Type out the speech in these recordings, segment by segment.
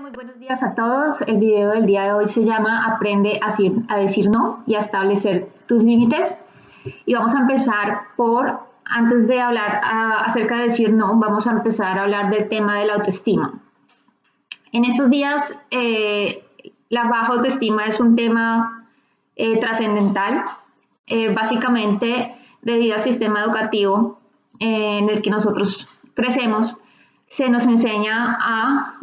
muy buenos días a todos. El video del día de hoy se llama Aprende a decir no y a establecer tus límites. Y vamos a empezar antes de hablar acerca de decir no, vamos a empezar a hablar del tema de la autoestima. En estos días, la baja autoestima es un tema trascendental, básicamente debido al sistema educativo en el que nosotros crecemos. Se nos enseña a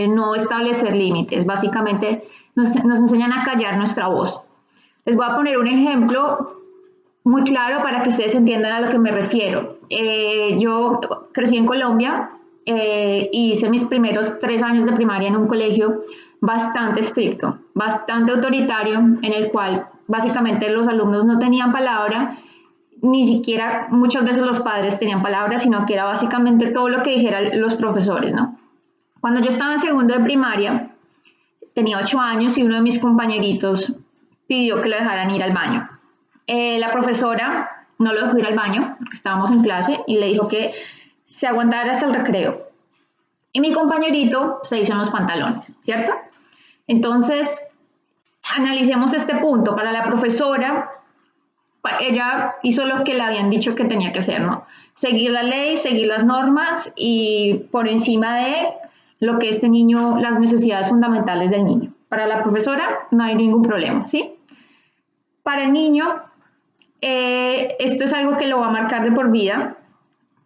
no establecer límites, básicamente nos enseñan a callar nuestra voz. Les voy a poner un ejemplo muy claro para que ustedes entiendan a lo que me refiero. Yo crecí en Colombia y hice mis primeros 3 años de primaria en un colegio bastante estricto, bastante autoritario, en el cual básicamente los alumnos no tenían palabra, ni siquiera muchas veces los padres tenían palabras, sino que era básicamente todo lo que dijeran los profesores, ¿no? Cuando yo estaba en segundo de primaria, tenía 8 años y uno de mis compañeritos pidió que lo dejaran ir al baño. La profesora no lo dejó ir al baño, porque estábamos en clase, y le dijo que se aguantara hasta el recreo. Y mi compañerito se hizo en los pantalones, ¿cierto? Entonces, analicemos este punto. Para la profesora, ella hizo lo que le habían dicho que tenía que hacer, ¿no? Seguir la ley, seguir las normas y por encima de lo que este niño, las necesidades fundamentales del niño. Para la profesora no hay ningún problema, ¿sí? Para el niño, esto es algo que lo va a marcar de por vida.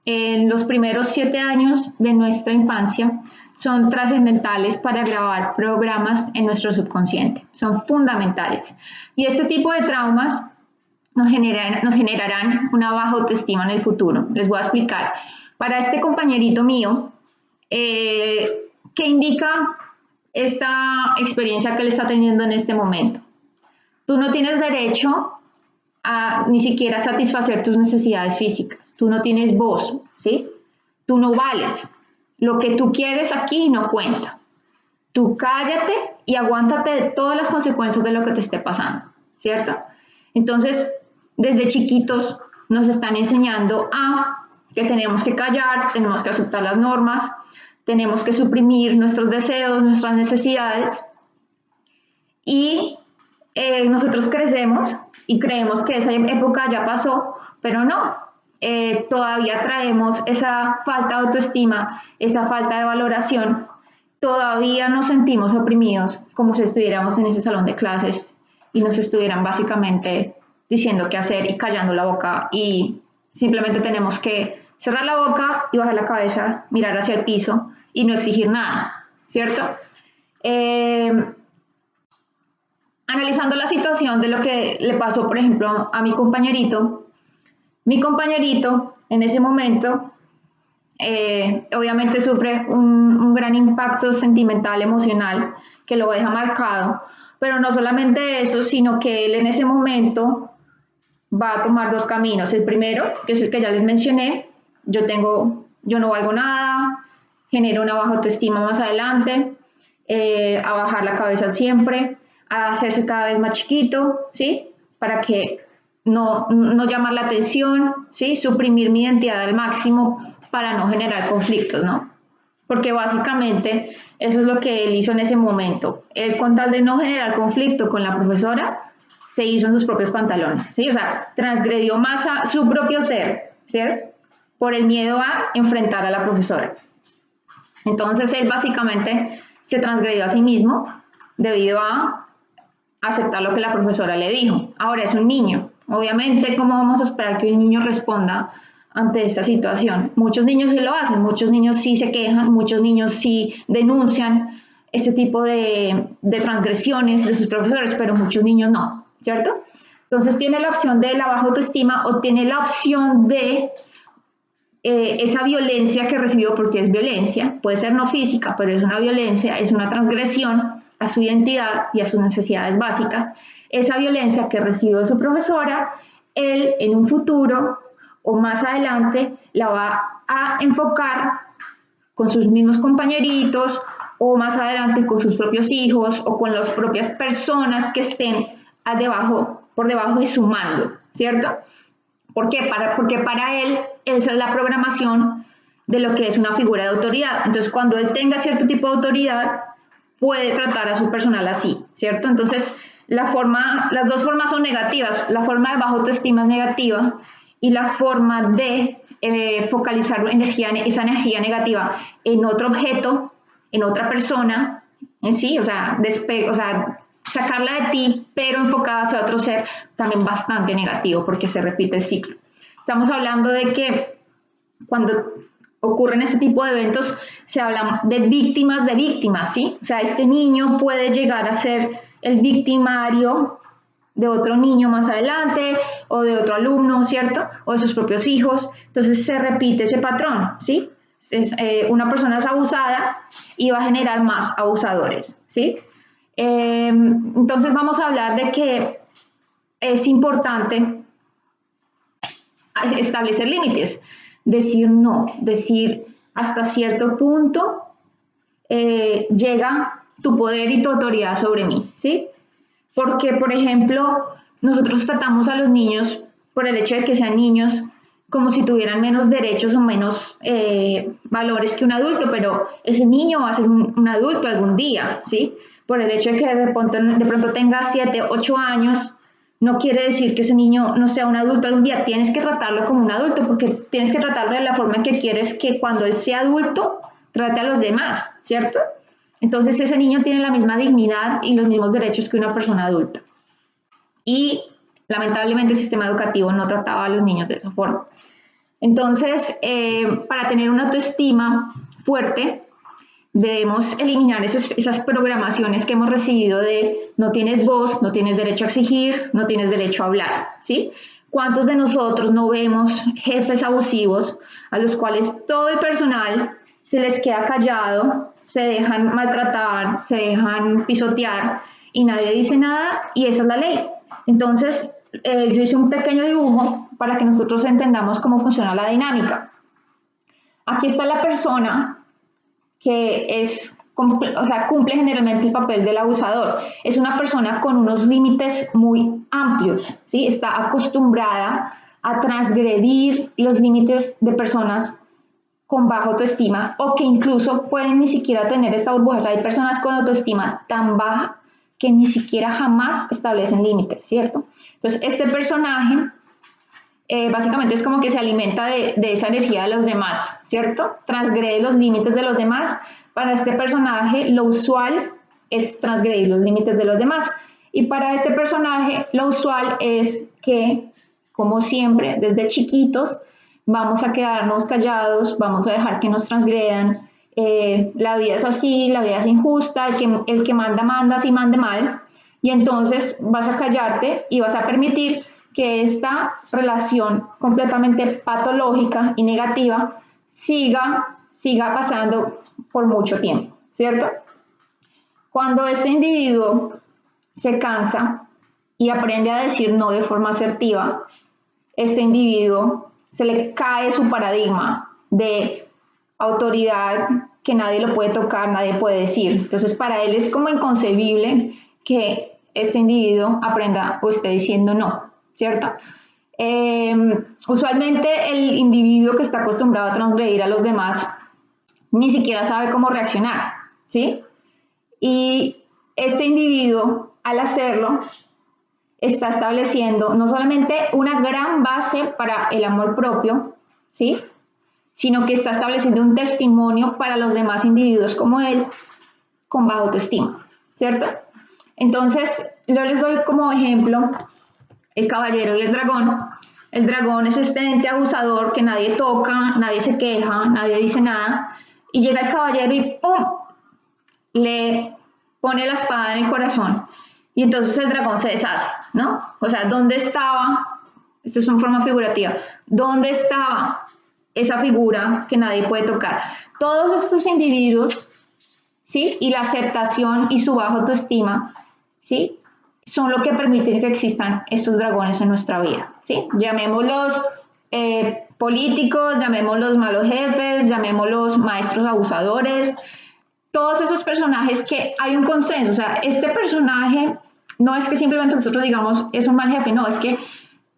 En los primeros 7 años de nuestra infancia son trascendentales para grabar programas en nuestro subconsciente, son fundamentales. Y este tipo de traumas nos generarán una baja autoestima en el futuro. Les voy a explicar. Para este compañerito mío, ¿qué indica esta experiencia que él está teniendo en este momento? Tú no tienes derecho a ni siquiera satisfacer tus necesidades físicas. Tú no tienes voz, ¿sí? Tú no vales. Lo que tú quieres aquí no cuenta. Tú cállate y aguántate de todas las consecuencias de lo que te esté pasando, ¿cierto? Entonces, desde chiquitos nos están enseñando que tenemos que callar, tenemos que aceptar las normas, tenemos que suprimir nuestros deseos, nuestras necesidades y nosotros crecemos y creemos que esa época ya pasó, pero no, todavía traemos esa falta de autoestima, esa falta de valoración, todavía nos sentimos oprimidos como si estuviéramos en ese salón de clases y nos estuvieran básicamente diciendo qué hacer y callando la boca y simplemente tenemos que cerrar la boca y bajar la cabeza, mirar hacia el piso y no exigir nada, ¿cierto? Analizando la situación de lo que le pasó, por ejemplo, a mi compañerito en ese momento obviamente sufre un gran impacto sentimental, emocional, que lo deja marcado, pero no solamente eso, sino que él en ese momento va a tomar 2 caminos. El primero, que es el que ya les mencioné, yo no valgo nada, genero una baja autoestima más adelante, a bajar la cabeza siempre, a hacerse cada vez más chiquito, ¿sí? Para que no llamar la atención, ¿sí? Suprimir mi identidad al máximo para no generar conflictos, ¿no? Porque básicamente eso es lo que él hizo en ese momento. Él, con tal de no generar conflicto con la profesora, se hizo en sus propios pantalones, ¿sí? O sea, transgredió más a su propio ser, ¿cierto? Por el miedo a enfrentar a la profesora. Entonces, él básicamente se transgredió a sí mismo debido a aceptar lo que la profesora le dijo. Ahora es un niño. Obviamente, ¿cómo vamos a esperar que un niño responda ante esta situación? Muchos niños sí lo hacen, muchos niños sí se quejan, muchos niños sí denuncian este tipo de transgresiones de sus profesores, pero muchos niños no, ¿cierto? Entonces tiene la opción de la baja autoestima o tiene la opción de esa violencia que recibió, porque es violencia, puede ser no física, pero es una violencia, es una transgresión a su identidad y a sus necesidades básicas. Esa violencia que recibió de su profesora, él en un futuro o más adelante la va a enfocar con sus mismos compañeritos o más adelante con sus propios hijos o con las propias personas que estén por debajo de su mando, ¿cierto? ¿Por qué? Porque para él esa es la programación de lo que es una figura de autoridad. Entonces, cuando él tenga cierto tipo de autoridad, puede tratar a su personal así, ¿cierto? Entonces, las dos formas son negativas. La forma de baja autoestima es negativa y la forma de focalizar esa energía negativa en otro objeto, en otra persona, en sí, o sea, sacarla de ti, pero enfocada hacia otro ser, también bastante negativo porque se repite el ciclo. Estamos hablando de que cuando ocurren este tipo de eventos se habla de víctimas, ¿sí? O sea, este niño puede llegar a ser el victimario de otro niño más adelante o de otro alumno, ¿cierto? O de sus propios hijos. Entonces se repite ese patrón, ¿sí? Una persona es abusada y va a generar más abusadores, ¿sí? Entonces vamos a hablar de que es importante establecer límites, decir no, decir hasta cierto punto llega tu poder y tu autoridad sobre mí, ¿sí? Porque, por ejemplo, nosotros tratamos a los niños, por el hecho de que sean niños, como si tuvieran menos derechos o menos valores que un adulto, pero ese niño va a ser un adulto algún día, ¿sí? Por el hecho de que de pronto tenga 7, 8 años, no quiere decir que ese niño no sea un adulto algún día. Tienes que tratarlo como un adulto porque tienes que tratarlo de la forma en que quieres que cuando él sea adulto trate a los demás, ¿cierto? Entonces ese niño tiene la misma dignidad y los mismos derechos que una persona adulta. Y lamentablemente el sistema educativo no trataba a los niños de esa forma. Entonces, para tener una autoestima fuerte, debemos eliminar esas programaciones que hemos recibido de no tienes voz, no tienes derecho a exigir, no tienes derecho a hablar, ¿sí? ¿Cuántos de nosotros no vemos jefes abusivos a los cuales todo el personal se les queda callado, se dejan maltratar, se dejan pisotear y nadie dice nada y esa es la ley? Entonces, yo hice un pequeño dibujo para que nosotros entendamos cómo funciona la dinámica. Aquí está la persona que cumple generalmente el papel del abusador. Es una persona con unos límites muy amplios, ¿sí? Está acostumbrada a transgredir los límites de personas con baja autoestima o que incluso pueden ni siquiera tener esta burbuja. O sea, hay personas con autoestima tan baja que ni siquiera jamás establecen límites, ¿cierto? Entonces, este personaje básicamente es como que se alimenta de esa energía de los demás, ¿cierto? Transgrede los límites de los demás. Para este personaje lo usual es transgredir los límites de los demás. Y para este personaje lo usual es que, como siempre, desde chiquitos, vamos a quedarnos callados, vamos a dejar que nos transgredan. La vida es así, la vida es injusta, el que manda, manda, así mande mal. Y entonces vas a callarte y vas a permitir que esta relación completamente patológica y negativa siga pasando por mucho tiempo, ¿cierto? Cuando este individuo se cansa y aprende a decir no de forma asertiva, este individuo se le cae su paradigma de autoridad, que nadie lo puede tocar, nadie puede decir. Entonces, para él es como inconcebible que este individuo aprenda o esté diciendo no, ¿cierto? Usualmente el individuo que está acostumbrado a transgredir a los demás ni siquiera sabe cómo reaccionar, ¿sí? Y este individuo, al hacerlo, está estableciendo no solamente una gran base para el amor propio, ¿sí? Sino que está estableciendo un testimonio para los demás individuos como él con baja autoestima, ¿cierto? Entonces, yo les doy como ejemplo el caballero y el dragón. El dragón es este ente abusador que nadie toca, nadie se queja, nadie dice nada, y llega el caballero y ¡pum!, le pone la espada en el corazón, y entonces el dragón se deshace, ¿no? O sea, ¿dónde estaba? Esto es una forma figurativa. ¿Dónde estaba esa figura que nadie puede tocar? Todos estos individuos, ¿sí? Y la aceptación y su baja autoestima, ¿sí? Son lo que permiten que existan estos dragones en nuestra vida, ¿sí? Llamémoslos políticos, llamémoslos malos jefes, llamémoslos maestros abusadores, todos esos personajes que hay un consenso. O sea, este personaje no es que simplemente nosotros digamos es un mal jefe, no, es que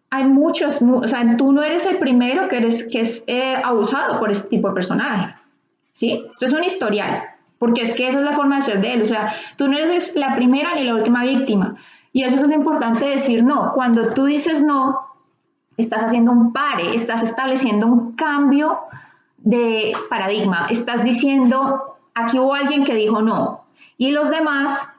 hay muchos, o sea, tú no eres el primero que es abusado por este tipo de personaje, ¿sí? Esto es un historial. porque es que esa es la forma de ser de él. O sea, tú no eres la primera ni la última víctima. Y eso es lo importante de decir no. Cuando tú dices no, estás haciendo un pare, estás estableciendo un cambio de paradigma. Estás diciendo, aquí hubo alguien que dijo no. Y los demás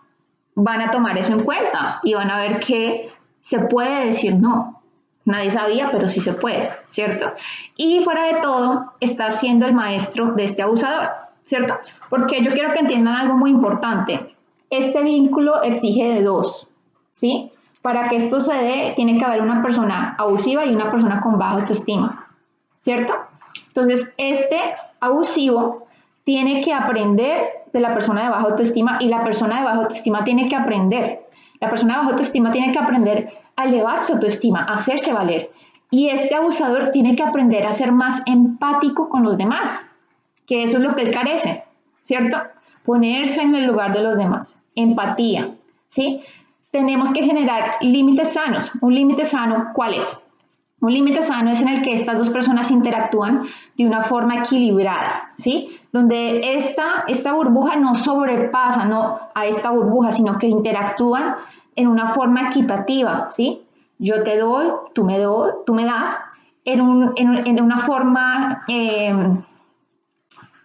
van a tomar eso en cuenta y van a ver que se puede decir no. Nadie sabía, pero sí se puede, ¿cierto? Y fuera de todo, estás siendo el maestro de este abusador, ¿cierto? Porque yo quiero que entiendan algo muy importante. Este vínculo exige de dos, ¿sí? Para que esto se dé, tiene que haber una persona abusiva y una persona con baja autoestima, ¿cierto? Entonces, este abusivo tiene que aprender de la persona de baja autoestima y la persona de baja autoestima tiene que aprender. La persona de baja autoestima tiene que aprender a elevar su autoestima, a hacerse valer. Y este abusador tiene que aprender a ser más empático con los demás, que eso es lo que él carece, ¿cierto? Ponerse en el lugar de los demás, empatía, ¿sí? Tenemos que generar límites sanos. Un límite sano, ¿cuál es? Un límite sano es en el que estas dos personas interactúan de una forma equilibrada, ¿sí? Donde esta burbuja no sobrepasa a esta burbuja, sino que interactúan en una forma equitativa, ¿sí? Yo te doy, tú me das, en una forma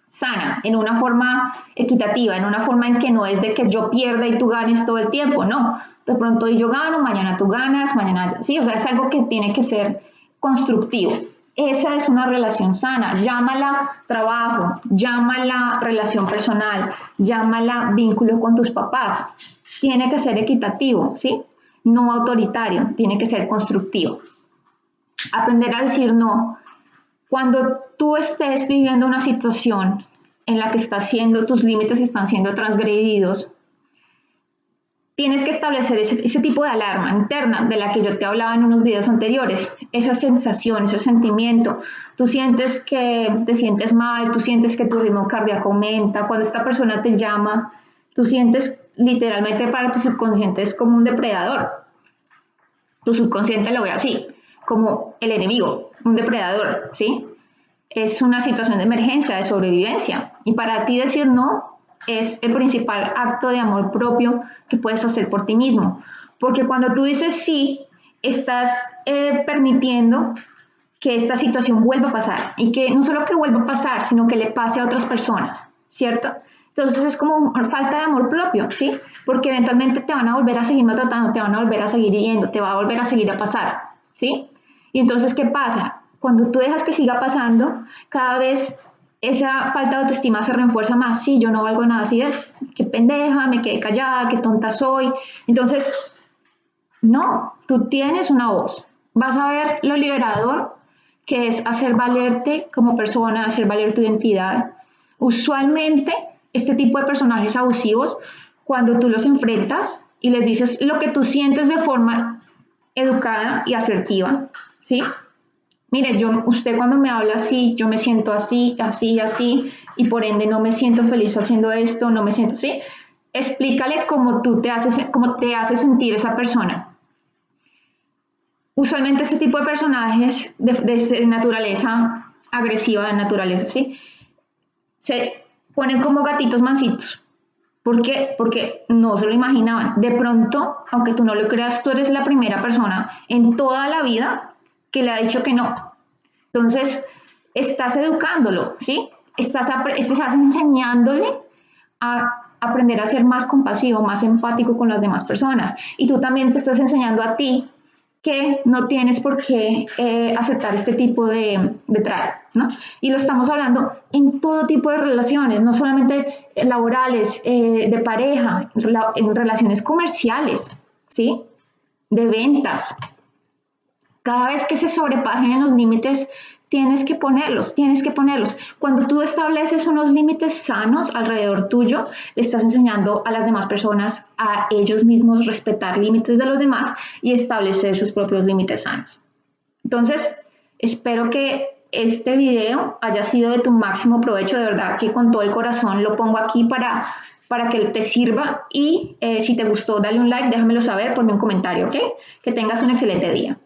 sana, en una forma equitativa, en una forma en que no es de que yo pierda y tú ganes todo el tiempo, no. De pronto yo gano, mañana tú ganas, mañana, sí, o sea, es algo que tiene que ser constructivo. Esa es una relación sana, llámala trabajo, llámala relación personal, llámala vínculo con tus papás. Tiene que ser equitativo, ¿sí? No autoritario, tiene que ser constructivo. Aprender a decir no. Cuando tú estés viviendo una situación en la que tus límites están siendo transgredidos, tienes que establecer ese tipo de alarma interna de la que yo te hablaba en unos videos anteriores. Esa sensación, ese sentimiento. Tú sientes que te sientes mal, tú sientes que tu ritmo cardíaco aumenta. Cuando esta persona te llama, tú sientes literalmente para tu subconsciente es como un depredador. Tu subconsciente lo ve así, como el enemigo, un depredador, ¿sí? Es una situación de emergencia, de sobrevivencia. Y para ti decir no es el principal acto de amor propio que puedes hacer por ti mismo. Porque cuando tú dices sí, estás permitiendo que esta situación vuelva a pasar. Y que no solo que vuelva a pasar, sino que le pase a otras personas, ¿cierto? Entonces es como una falta de amor propio, ¿sí? Porque eventualmente te van a volver a seguir maltratando, te van a volver a seguir hiriendo, te va a volver a seguir a pasar, ¿sí? Y entonces, ¿qué pasa? Cuando tú dejas que siga pasando, cada vez esa falta de autoestima se refuerza más. Sí, yo no valgo nada, así es. Qué pendeja, me quedé callada, qué tonta soy. Entonces, no, tú tienes una voz. Vas a ver lo liberador que es hacer valerte como persona, hacer valer tu identidad. Usualmente, este tipo de personajes abusivos, cuando tú los enfrentas y les dices lo que tú sientes de forma educada y asertiva, ¿sí? Mire, usted cuando me habla así, yo me siento así, así, así, y por ende no me siento feliz haciendo esto, no me siento así. Explícale cómo cómo te hace sentir esa persona. Usualmente este tipo de personajes de naturaleza agresiva, de naturaleza, ¿sí? Se ponen como gatitos mansitos. ¿Por qué? Porque no se lo imaginaban. De pronto, aunque tú no lo creas, tú eres la primera persona en toda la vida que le ha dicho que no. Entonces, estás educándolo, ¿sí? Estás enseñándole a aprender a ser más compasivo, más empático con las demás personas. Y tú también te estás enseñando a ti que no tienes por qué aceptar este tipo de trato, ¿no? Y lo estamos hablando en todo tipo de relaciones, no solamente laborales, de pareja, en relaciones comerciales, ¿sí? De ventas. Cada vez que se sobrepasen en los límites, tienes que ponerlos. Cuando tú estableces unos límites sanos alrededor tuyo, le estás enseñando a las demás personas, a ellos mismos, respetar límites de los demás y establecer sus propios límites sanos. Entonces, espero que este video haya sido de tu máximo provecho. De verdad que con todo el corazón lo pongo aquí para que te sirva y si te gustó, dale un like, déjamelo saber, ponme un comentario, ¿ok? Que tengas un excelente día.